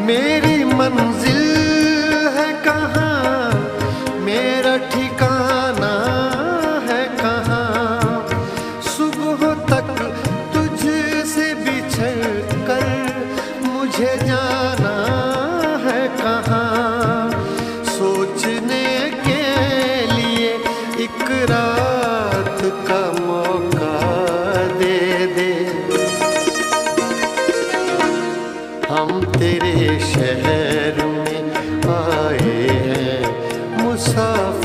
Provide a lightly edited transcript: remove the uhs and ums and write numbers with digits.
मेरी मंजिल है कहाँ, मेरा ठिकाना है कहाँ। सुबह तक तुझसे बिछड़ कर मुझे जाना है कहाँ। सोचने के लिए एक रात का मौका दे दे। हम तेरे शहर में आए हैं मुसाफिर।